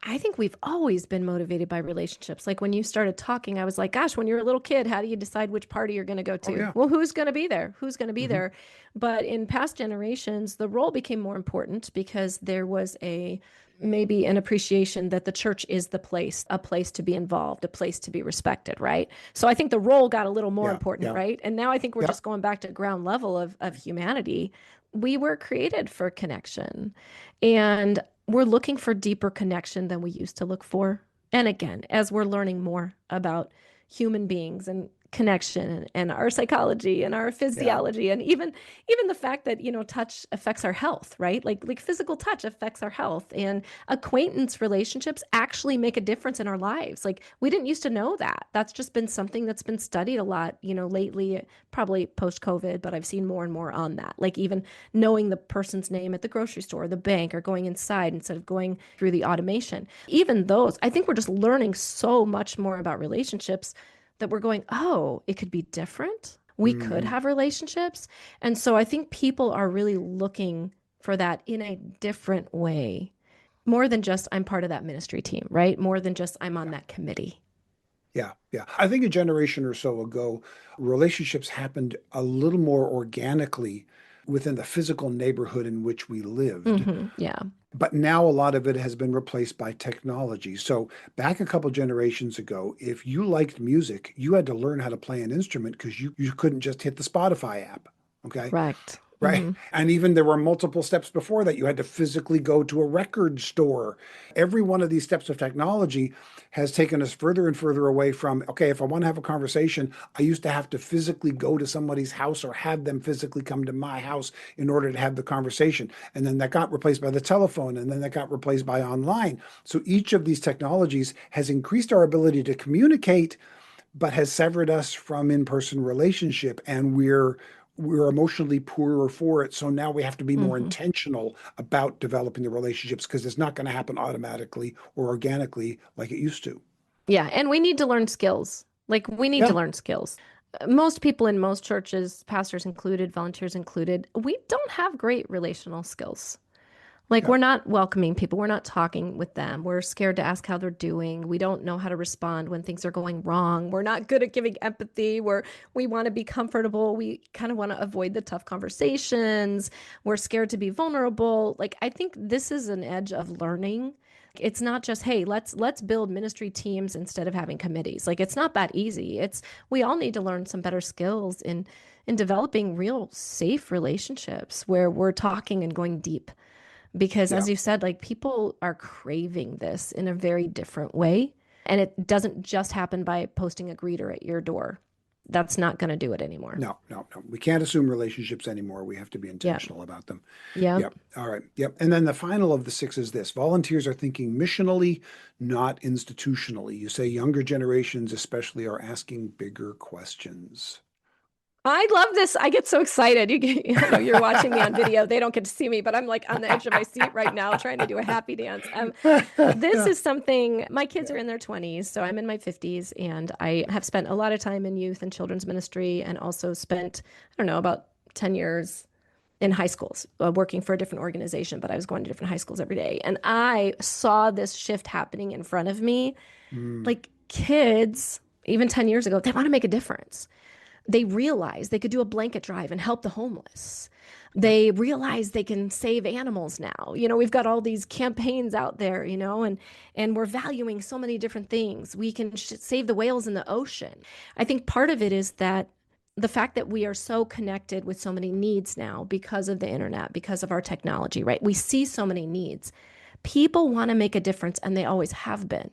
S1: I think we've always been motivated by relationships. Like when you started talking, I was like, gosh, when you're a little kid, how do you decide which party you're going to go
S2: Oh,
S1: to?
S2: yeah.
S1: Well, who's going to be there? Who's going to be
S2: Hmm.
S1: there? But in past generations, the role became more important because there was a maybe an appreciation that the church is the place, a place to be involved, a place to be respected, right? So I think the role got a little more
S2: Yeah.
S1: important,
S2: Yeah.
S1: right? And now I think we're
S2: Yep.
S1: just going back to ground level of humanity. We were created for connection. And we're looking for deeper connection than we used to look for. And again, as we're learning more about human beings and connection and our psychology and our
S2: Yeah.
S1: physiology and even the fact that touch affects our health, right? Like physical touch affects our health, and acquaintance relationships actually make a difference in our lives. Like we didn't used to know that. That's just been something that's been studied a lot, lately, probably post COVID, but I've seen more and more on that. Like even knowing the person's name at the grocery store, the bank, or going inside instead of going through the automation. Even those, I think we're just learning so much more about relationships that we're going, oh, it could be different. We could
S2: Hmm.
S1: have relationships. And so I think people are really looking for that in a different way, more than just I'm part of that ministry team, right? More than just I'm on
S2: Yeah.
S1: that committee.
S2: Yeah. Yeah. I think a generation or so ago, relationships happened a little more organically within the physical neighborhood in which we lived.
S1: Yeah.
S2: But now a lot of it has been replaced by technology. So back a couple generations ago, if you liked music, you had to learn how to play an instrument because you couldn't just hit the Spotify app. Okay.
S1: Correct.
S2: Right. And even there were multiple steps before that. You had to physically go to a record store. Every one of these steps of technology has taken us further and further away from, okay, if I want to have a conversation, I used to have to physically go to somebody's house or have them physically come to my house in order to have the conversation. And then that got replaced by the telephone, and then that got replaced by online. So each of these technologies has increased our ability to communicate, but has severed us from in-person relationship, and we're emotionally poorer for it. So now we have to be more
S1: Hmm.
S2: intentional about developing the relationships because it's not going to happen automatically or organically like it used to.
S1: Yeah, and we need to learn skills. Like we need to
S2: Yeah,
S1: learn skills. Most people in most churches, pastors included, volunteers included, we don't have great relational skills. Like
S2: yeah,
S1: we're not welcoming people, we're not talking with them. We're scared to ask how they're doing. We don't know how to respond when things are going wrong. We're not good at giving empathy. We want to be comfortable. We kind of want to avoid the tough conversations. We're scared to be vulnerable. Like I think this is an edge of learning. It's not just, hey, let's build ministry teams instead of having committees. Like it's not that easy. It's we all need to learn some better skills in developing real safe relationships where we're talking and going deep, because
S2: yeah.
S1: as you said, like people are craving this in a very different way, and it doesn't just happen by posting a greeter at your door. That's not going to do it anymore.
S2: No, no, no. We can't assume relationships anymore. We have to be
S1: Yeah.
S2: intentional about them.
S1: Yeah.
S2: Yep. All right. Yep. And then the final of the 6 is this: volunteers are thinking missionally, not institutionally. You say younger generations, especially, are asking bigger questions.
S1: I love this. I get so excited. I know you're watching me on video. They don't get to see me, but I'm like on the edge of my seat right now trying to do a happy dance. This is something, my kids are in their 20s, so I'm in my 50s, and I have spent a lot of time in youth and children's ministry and also spent, I don't know, about 10 years in high schools working for a different organization, but I was going to different high schools every day. And I saw this shift happening in front of me.
S2: Mm,
S1: Like kids, even 10 years ago, they want to make a difference. They realize they could do a blanket drive and help the homeless.
S2: yep.
S1: They realize they can save animals now. We've got all these campaigns out there, and we're valuing so many different things. We can save the whales in the ocean. I think part of it is that the fact that we are so connected with so many needs now because of the internet, because of our technology, right? We see so many needs. People want to make a difference, and they always have been.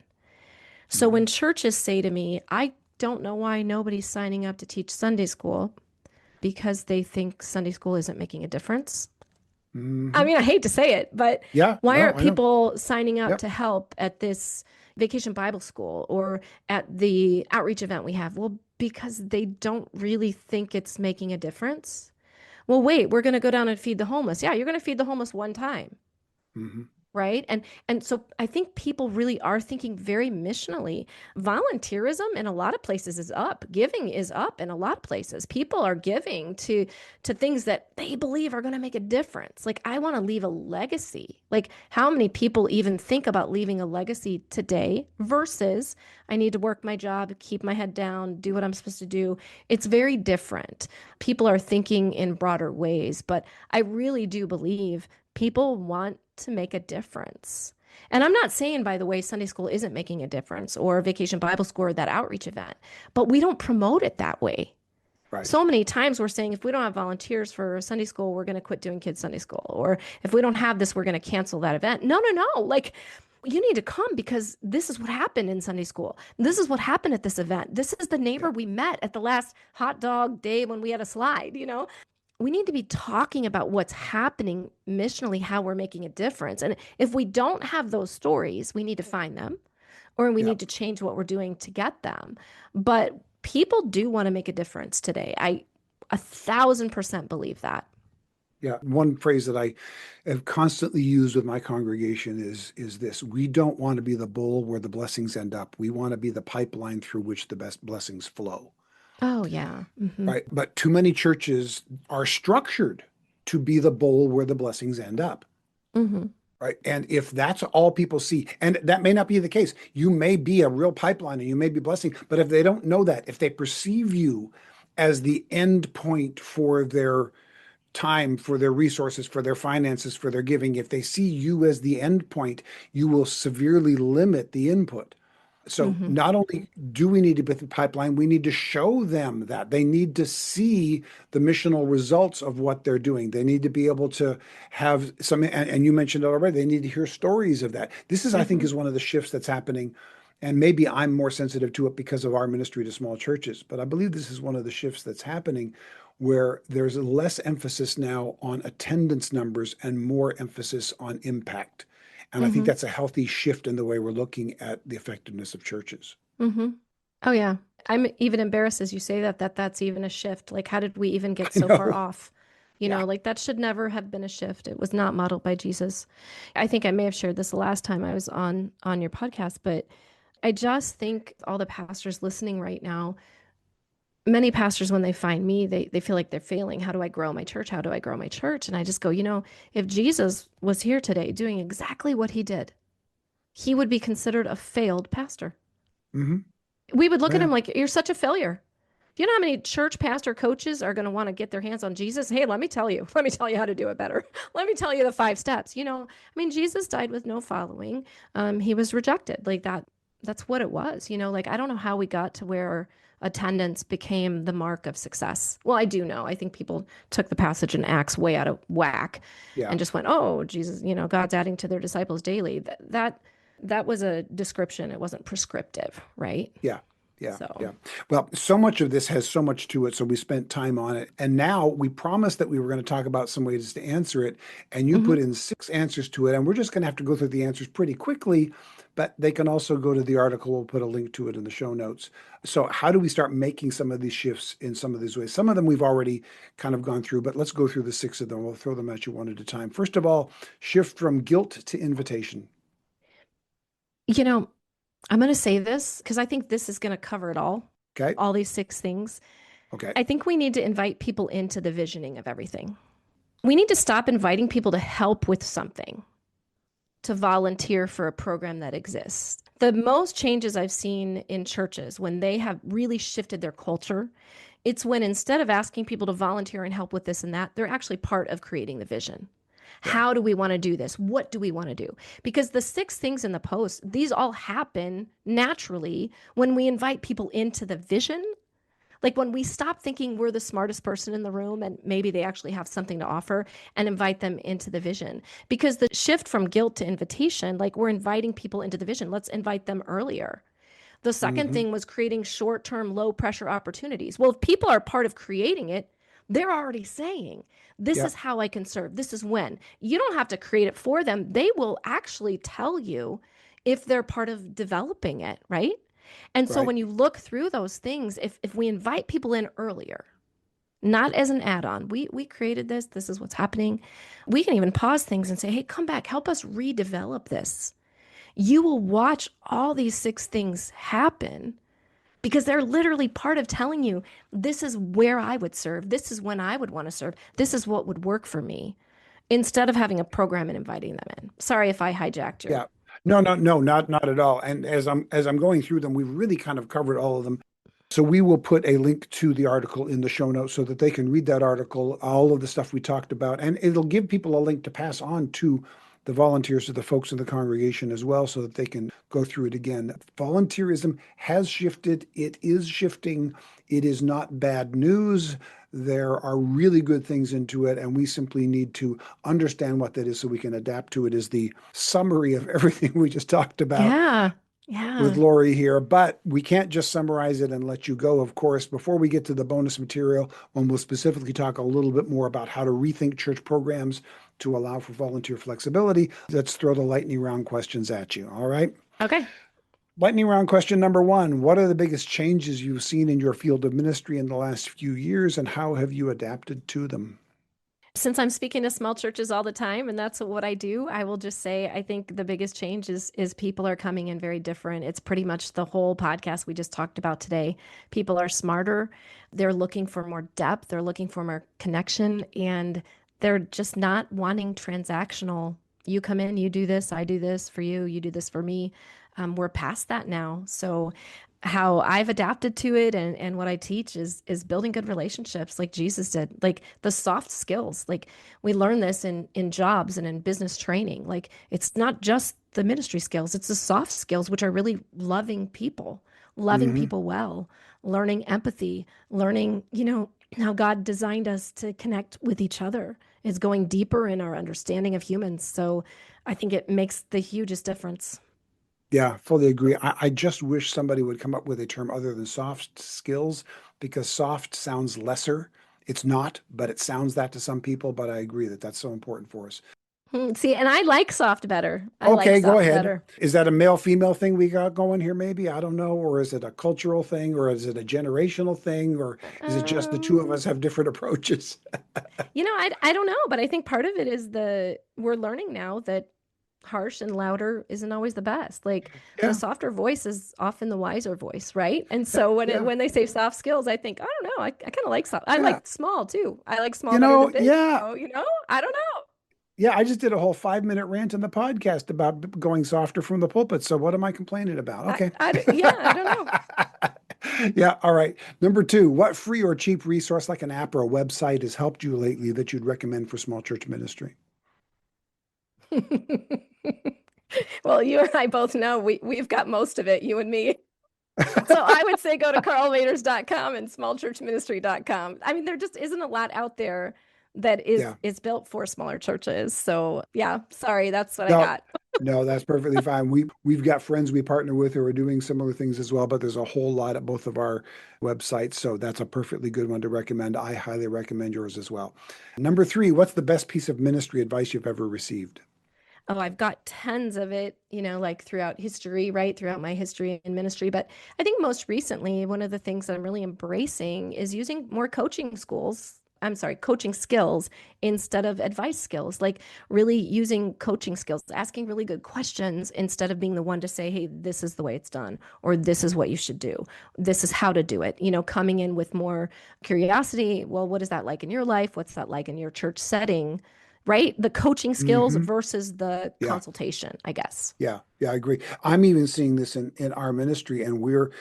S1: So when
S2: Mhm.
S1: churches say to me, I don't know why nobody's signing up to teach Sunday school because they think Sunday school isn't making a difference. I
S2: Mhm.
S1: mean, I hate to say it, but
S2: Yeah,
S1: why
S2: no,
S1: aren't
S2: I know.
S1: people signing up
S2: Yep.
S1: to help at this vacation Bible school or at the outreach event we have? Well, because they don't really think it's making a difference. Well, wait, we're going to go down and feed the homeless. Yeah, you're going to feed the homeless one time.
S2: Hmm.
S1: Right. And so I think people really are thinking very missionally. Volunteerism in a lot of places is up. Giving is up in a lot of places. People are giving to things that they believe are going to make a difference. Like I want to leave a legacy. Like how many people even think about leaving a legacy today versus I need to work my job, keep my head down, do what I'm supposed to do. It's very different. People are thinking in broader ways, but I really do believe people want to make a difference. And I'm not saying, by the way, Sunday school isn't making a difference or Vacation Bible School or that outreach event, but we don't promote it that way.
S2: Right.
S1: So many times we're saying if we don't have volunteers for Sunday school, we're going to quit doing kids Sunday school. Or if we don't have this, we're going to cancel that event. No, no, no. Like you need to come because this is what happened in Sunday school. This is what happened at this event. This is the neighbor
S2: Yep.
S1: we met at the last hot dog day when we had a slide. We need to be talking about what's happening missionally, how we're making a difference. And if we don't have those stories, we need to find them or we
S2: Yep.
S1: need to change what we're doing to get them. But people do want to make a difference today. I 1,000% believe that.
S2: Yeah. One phrase that I have constantly used with my congregation is this: we don't want to be the bowl where the blessings end up. We want to be the pipeline through which the best blessings flow.
S1: Oh, yeah. Hmm.
S2: Right. But too many churches are structured to be the bowl where the blessings end up.
S1: Hmm.
S2: Right. And if that's all people see, and that may not be the case, you may be a real pipeline and you may be blessing, but if they don't know that, if they perceive you as the end point for their time, for their resources, for their finances, for their giving, if they see you as the end point, you will severely limit the input. So
S1: Hmm.
S2: not only do we need to build the pipeline, we need to show them that they need to see the missional results of what they're doing. They need to be able to have some, and you mentioned it already, they need to hear stories of that. This is, I think,
S1: Hmm.
S2: is one of the shifts that's happening. And maybe I'm more sensitive to it because of our ministry to small churches, but I believe this is one of the shifts that's happening where there's less emphasis now on attendance numbers and more emphasis on impact. And I think
S1: Hmm.
S2: that's a healthy shift in the way we're looking at the effectiveness of churches.
S1: Hmm. Oh, yeah. I'm even embarrassed as you say that that's even a shift. Like, how did we even get
S2: I
S1: so far
S2: know.
S1: off?
S2: Yeah.
S1: Like that should never have been a shift. It was not modeled by Jesus. I think I may have shared this the last time I was on your podcast, but I just think all the pastors listening right now, many pastors, when they find me, they feel like they're failing. How do I grow my church? How do I grow my church? And I just go, if Jesus was here today doing exactly what he did, he would be considered a failed pastor.
S2: Hmm.
S1: We would look at
S2: Yeah.
S1: him like, you're such a failure. Do you know how many church pastor coaches are going to want to get their hands on Jesus? Hey, let me tell you. Let me tell you how to do it better. Let me tell you the 5 steps. I mean, Jesus died with no following. He was rejected. Like that. That's what it was. Like I don't know how we got to where attendance became the mark of success. Well, I do know. I think people took the passage in Acts way out of whack
S2: Yeah.
S1: and just went, "Oh, Jesus, God's adding to their disciples daily." That was a description. It wasn't prescriptive, right?
S2: Yeah. Yeah,
S1: So,
S2: yeah. Well, so much of this has so much to it, so we spent time on it. And now we promised that we were going to talk about some ways to answer it, and you put
S1: mhm.
S2: in 6 answers to it, and we're just going to have to go through the answers pretty quickly, but they can also go to the article. We'll put a link to it in the show notes. So how do we start making some of these shifts in some of these ways? Some of them we've already kind of gone through, but let's go through the 6 of them. We'll throw them at you one at a time. First of all, shift from guilt to invitation.
S1: You know, I'm going to say this because I think this is going to cover it
S2: Okay.
S1: all these six things.
S2: Okay.
S1: I think we need to invite people into the visioning of everything. We need to stop inviting people to help with something, to volunteer for a program that exists. The most changes I've seen in churches when they have really shifted their culture, it's when instead of asking people to volunteer and help with this and that, they're actually part of creating the vision.
S2: Yeah.
S1: How do we want to do this? What do we want to do? Because the six things in the post, these all happen naturally when we invite people into the vision, like when we stop thinking we're the smartest person in the room and maybe they actually have something to offer and invite them into the vision. Because the shift from guilt to invitation, like we're inviting people into the vision, let's invite them earlier. The second
S2: Hmm.
S1: thing was creating short term, low pressure opportunities. Well, if people are part of creating it, they're already saying, this
S2: Yeah.
S1: is how I can serve. This is when. You don't have to create it for them. They will actually tell you if they're part of developing it, right? And so
S2: Right.
S1: when you look through those things, if we invite people in earlier, not as an add-on, we created this, this is what's happening. We can even pause things and say, hey, come back, help us redevelop this. You will watch all these six things happen because they're literally part of telling you this is where I would serve. This is when I would want to serve. This is what would work for me instead of having a program and inviting them in. Sorry if I hijacked your.
S2: Yeah. No, no, no, not at all. And as I'm going through them, we've really kind of covered all of them. So we will put a link to the article in the show notes so that they can read that article, all of the stuff we talked about, and it'll give people a link to pass on to the volunteers, to the folks in the congregation as well, so that they can go through it again. Volunteerism has shifted. It is shifting. It is not bad news. There are really good things into it, and we simply need to understand what that is so we can adapt to it, is the summary of everything we just talked about
S1: Yeah.
S2: with
S1: Yeah.
S2: Laurie here, but we can't just summarize it and let you go, of course. Before we get to the bonus material, when we'll specifically talk a little bit more about how to rethink church programs to allow for volunteer flexibility, let's throw the lightning round questions at you. All right.
S1: Okay.
S2: Lightning round question number one. What are the biggest changes you've seen in your field of ministry in the last few years, and how have you adapted to them?
S1: Since I'm speaking to small churches all the time and that's what I do, I will just say I think the biggest change is people are coming in very different. It's pretty much the whole podcast we just talked about today. People are smarter. They're looking for more depth, they're looking for more connection, and they're just not wanting transactional. You come in, you do this, I do this for you, you do this for me. We're past that now. So how I've adapted to it and what I teach is building good relationships like Jesus did. Like the soft skills. Like we learn this in jobs and in business training. Like it's not just the ministry skills, it's the soft skills, which are really loving
S2: Hmm.
S1: people well, learning empathy, learning, how God designed us to connect with each other. Is going deeper in our understanding of humans. So I think it makes the hugest difference.
S2: Yeah, fully agree. I just wish somebody would come up with a term other than soft skills, because soft sounds lesser. It's not, but it sounds that to some people. But I agree that that's so important for us.
S1: See, and I like soft better. I like
S2: Okay, go
S1: soft
S2: ahead.
S1: better.
S2: Is that a male-female thing we got going here, maybe? I don't know. Or is it a cultural thing? Or is it a generational thing? Or is it just the two of
S1: Um,
S2: us have different approaches?
S1: I don't know, but I think part of it is we're learning now that harsh and louder isn't always the best. Like the
S2: Yeah,
S1: softer voice is often the wiser voice, right? And so
S2: yeah,
S1: when they say soft skills, I think, I don't know, I kind of like soft. I
S2: yeah.
S1: like small too. I like small better than big.
S2: Yeah.
S1: So, I don't know.
S2: Yeah, I just did a whole 5 minute rant in the podcast about going softer from the pulpit. So what am I complaining about? Okay.
S1: Yeah, I don't know.
S2: Yeah, all right. Number two, what free or cheap resource like an app or a website has helped you lately that you'd recommend for small church ministry?
S1: Well, you and I both know we've got most of it, you and me. So I would say go to karlvaters.com and smallchurchministry.com. I mean, there just isn't a lot out there that is
S2: Yeah.
S1: is built for smaller churches. So yeah, sorry, that's what I
S2: No,
S1: got.
S2: No, that's perfectly fine. We've got friends we partner with who are doing similar things as well, but there's a whole lot at both of our websites. So that's a perfectly good one to recommend. I highly recommend yours as well. Number three, what's the best piece of ministry advice you've ever received?
S1: Oh, I've got tons of it, like throughout history, right? Throughout my history in ministry. But I think most recently, one of the things that I'm really embracing is using more coaching schools. I'm sorry, coaching skills instead of advice skills, like really using coaching skills, asking really good questions instead of being the one to say, hey, this is the way it's done, or this is what you should do. This is how to do it. Coming in with more curiosity. Well, what is that like in your life? What's that like in your church setting? Right? The coaching skills
S2: Hmm.
S1: versus the
S2: Yeah.
S1: consultation, I guess.
S2: Yeah, yeah, I agree. I'm even seeing this in our ministry, and we're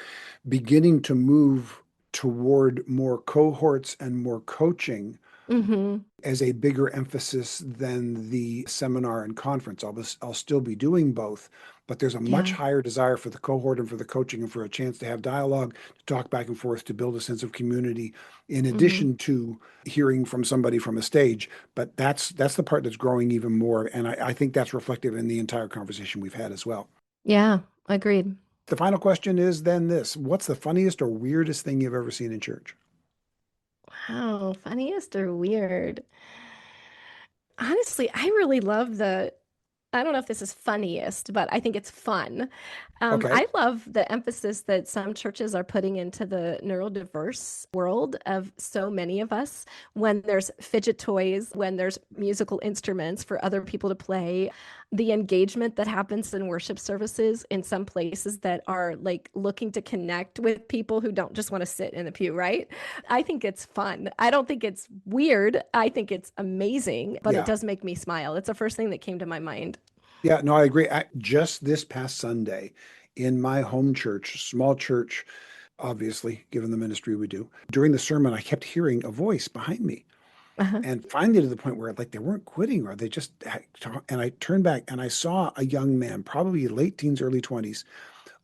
S2: beginning to move toward more cohorts and more coaching
S1: Mm-hmm.
S2: as a bigger emphasis than the seminar and conference. I'll still be doing both, but there's a much
S1: Yeah.
S2: higher desire for the cohort and for the coaching and for a chance to have dialogue, to talk back and forth, to build a sense of community, in
S1: Mm-hmm.
S2: addition to hearing from somebody from a stage. But that's the part that's growing even more, and I think that's reflective in the entire conversation we've had as well.
S1: Yeah, agreed.
S2: The final question is then this: what's the funniest or weirdest thing you've ever seen in church?
S1: Wow, funniest or weird? Honestly, I really love I don't know if this is funniest, but I think it's fun.
S2: Okay.
S1: I love the emphasis that some churches are putting into the neurodiverse world of so many of us when there's fidget toys, when there's musical instruments for other people to play, the engagement that happens in worship services in some places that are like looking to connect with people who don't just want to sit in the pew, right? I think it's fun. I don't think it's weird. I think it's amazing, but it
S2: Yeah.
S1: does make me smile. It's the first thing that came to my mind.
S2: Yeah, no, I agree. Just this past Sunday in my home church, small church, obviously, given the ministry we do, during the sermon, I kept hearing a voice behind me.
S1: Uh-huh.
S2: And finally, to the point where like they weren't quitting or they just, and I turned back and I saw a young man, probably late teens, early 20s,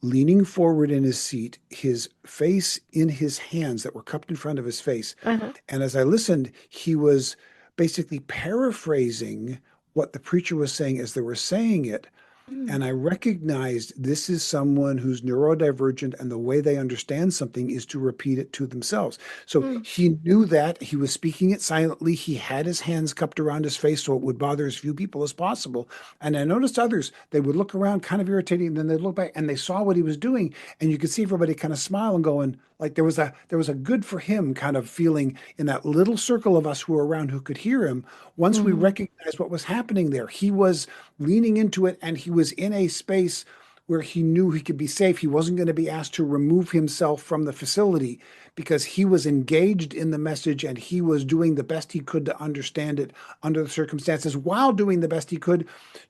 S2: leaning forward in his seat, his face in his hands that were cupped in front of his face.
S1: Uh-huh.
S2: And as I listened, he was basically paraphrasing what the preacher was saying as they were saying it.
S1: Mm,
S2: And I recognized this is someone who's neurodivergent, and the way they understand something is to repeat it to themselves. So
S1: mm,
S2: he knew that he was speaking it silently. He had his hands cupped around his face so it would bother as few people as possible. And I noticed others, they would look around kind of irritating, and then they'd look back and they saw what he was doing. And you could see everybody kind of smile and going, like there was a good for him kind of feeling in that little circle of us who were around who could hear him. Once we
S1: mhm,
S2: recognized what was happening there, he was leaning into it, and he was in a space where he knew he could be safe. He wasn't going to be asked to remove himself from the facility because he was engaged in the message and he was doing the best he could to understand it under the circumstances, while doing the best he could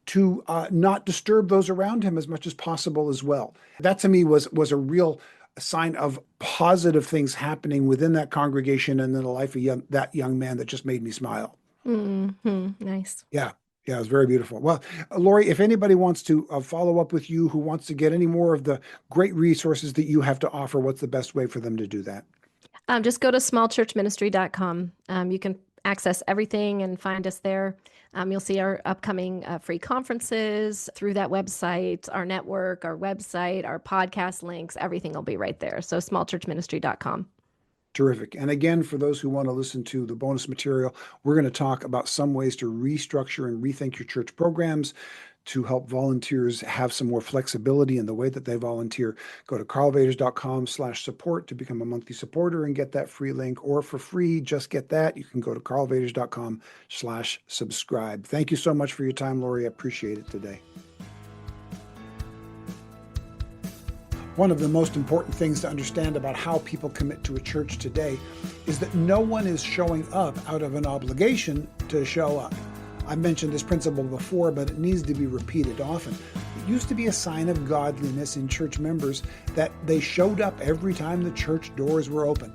S2: to not disturb those around him as much as possible as well. That to me was a real sign of positive things happening within that congregation and in the life of that young man that just made me smile.
S1: mhm. Nice.
S2: Yeah. Yeah, it was very beautiful. Well, Laurie, if anybody wants to follow up with you, who wants to get any more of the great resources that you have to offer, what's the best way for them to do that?
S1: Just go to smallchurchministry.com. You can access everything and find us there. You'll see our upcoming free conferences through that website, our network, our website, our podcast links, everything will be right there. So smallchurchministry.com.
S2: Terrific. And again, for those who want to listen to the bonus material, we're going to talk about some ways to restructure and rethink your church programs to help volunteers have some more flexibility in the way that they volunteer. Go to karlvaters.com/support to become a monthly supporter and get that free link, or for free, just get that. You can go to karlvaters.com/subscribe. Thank you so much for your time, Laurie. I appreciate it today. One of the most important things to understand about how people commit to a church today is that no one is showing up out of an obligation to show up. I've mentioned this principle before, but it needs to be repeated often. It used to be a sign of godliness in church members that they showed up every time the church doors were open.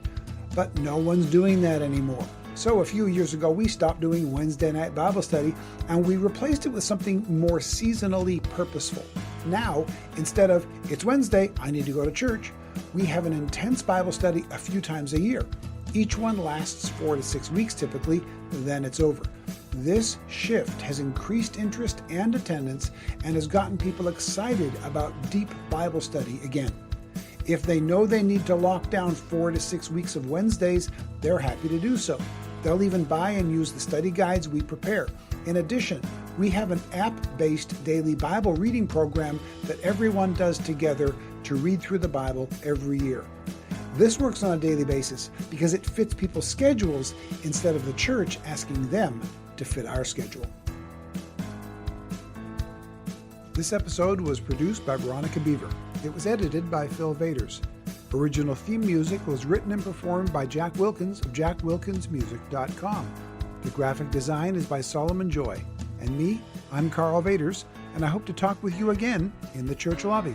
S2: But no one's doing that anymore. So a few years ago, we stopped doing Wednesday night Bible study and we replaced it with something more seasonally purposeful. Now, instead of it's Wednesday, I need to go to church, we have an intense Bible study a few times a year. Each one lasts 4 to 6 weeks typically, then it's over. This shift has increased interest and attendance and has gotten people excited about deep Bible study again. If they know they need to lock down 4 to 6 weeks of Wednesdays, they're happy to do so. They'll even buy and use the study guides we prepare. In addition, we have an app-based daily Bible reading program that everyone does together to read through the Bible every year. This works on a daily basis because it fits people's schedules instead of the church asking them to fit our schedule. This episode was produced by Veronica Beaver. It was edited by Phil Vaters. Original theme music was written and performed by Jack Wilkins of jackwilkinsmusic.com. The graphic design is by Solomon Joy. And me, I'm Karl Vaters, and I hope to talk with you again in the church lobby.